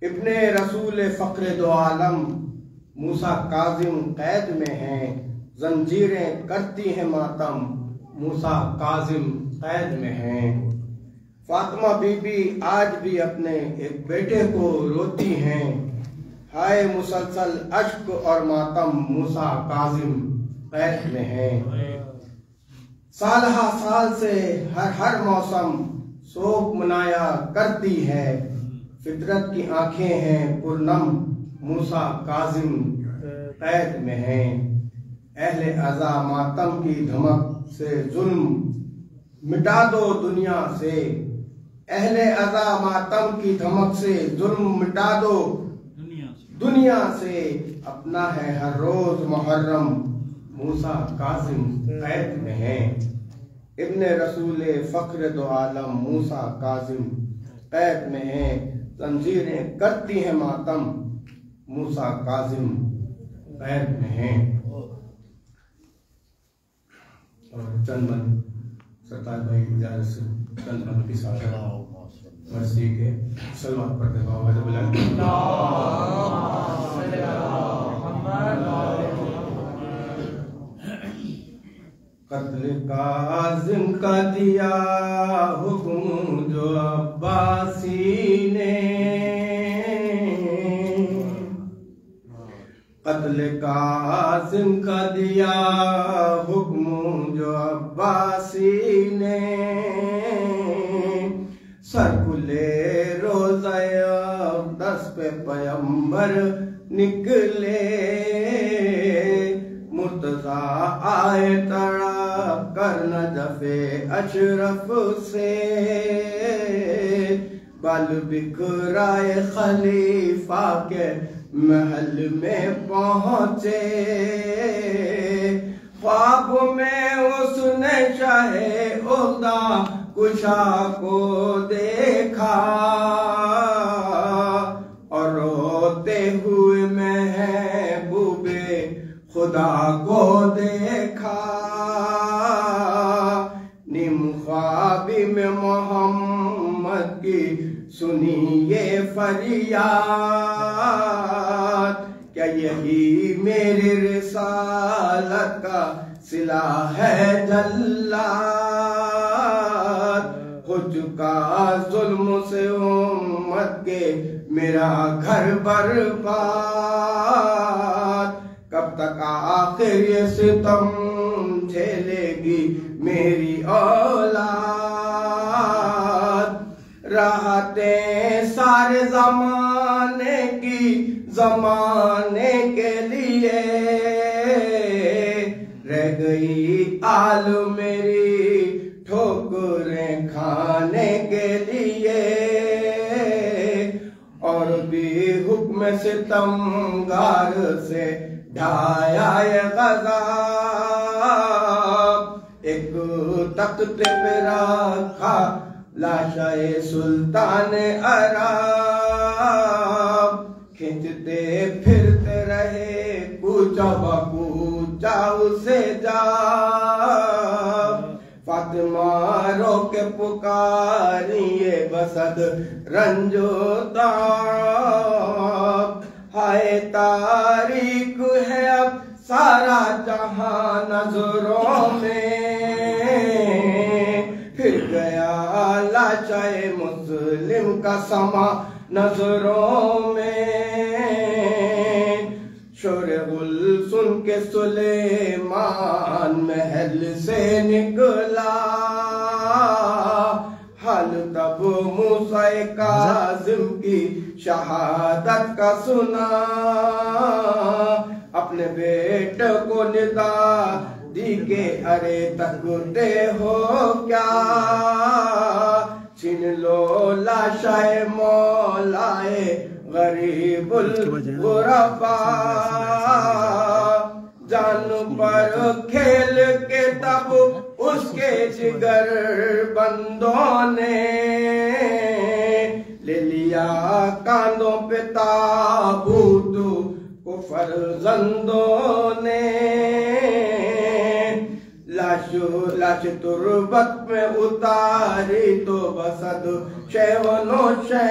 इब्ने रसूल फ़क्र दो आलम मूसा काजिम कैद में हैं, जंजीरें करती हैं मातम, मूसा काजिम कैद में हैं। फातिमा बीबी आज भी अपने एक बेटे को रोती हैं, हाय मुसलसल अश्क और मातम, मूसा काजिम कैद में हैं। सालहा साल से हर मौसम शोक मनाया करती है, फितरत की आंखें हैं पुरनम, मूसा काजिम कैद में हैं। अहले अज़ा मातम की धमक से जुल्म मिटा दो दुनिया से, अहले अज़ा मातम की धमक से जुल्म मिटा दो दुनिया से, अपना है हर रोज मुहर्रम, मूसा काजिम कैद में हैं। इब्ने रसूल फ़क्र दो आलम मूसा काजिम कैद में हैं, जंजीरें करती हैं मातम, मूसा काजिम कैद में हैं। और चंदन सरताज भाई इजाजत से चंदन की साथ मर्सी के सलवात पढ़ते कत्ल काजिम का दिया हुक्म जो अब्बासी ने, कत्ल काजिम का दिया हुक्म जो अब्बासी ने, सरकुले रोज़े अक़दस पे पैगंबर निकले, मुर्तज़ा आए तड़ा कर नजफ़े अशरफ से, बल बिखराए खलीफा के महल में पहुँचे, ख्वाब में उसने शाहे उक़दा कुशा को देखा, और रोते हुए महबूबे खुदा को देखा। निम ख्वाबी में मोहम्मद की सुनी ये फरियाद, क्या यही मेरी रिसालत का सिला है जल्लाद, हो चुका जुल्म से उम्मत के मेरा घर बर्बाद, कब तक आखिर ये सितम झेलेगी मेरी औलाद, राहतें सारे जमाने की जमाने के लिए, रह गई आल मेरी ठोकरें खाने के लिए, और भी हुक्म सितमगार से ढाया ये गज़ब, एक तख्ते पे रखा लाशाए सुल्तान अरब, खींचते फिरते रहे कूचा बकूचा उसे जा, फातिमा रो के पुकारिए बसद रंजोता, हाय तारीख है अब सारा जहां नजरों में, फिर गया लाचाए मुस्लिम का समा नजरों में, शोर गुल सुन के सुलेमान महल से निकला, हाल तब मूसा काजिम की शहादत का सुना, अपने बेटे को निदा दी के अरे तकते हो क्या, छीन लो लाशाए मौलाए गरीबुल गुरबा, जान पर खेल के तब उसके जिगर बंदों ने, ले लिया कांधों पे ताबूत को फर्जंदों ने, लाश तुर्बत में उतारी तो बसद शैवनो शै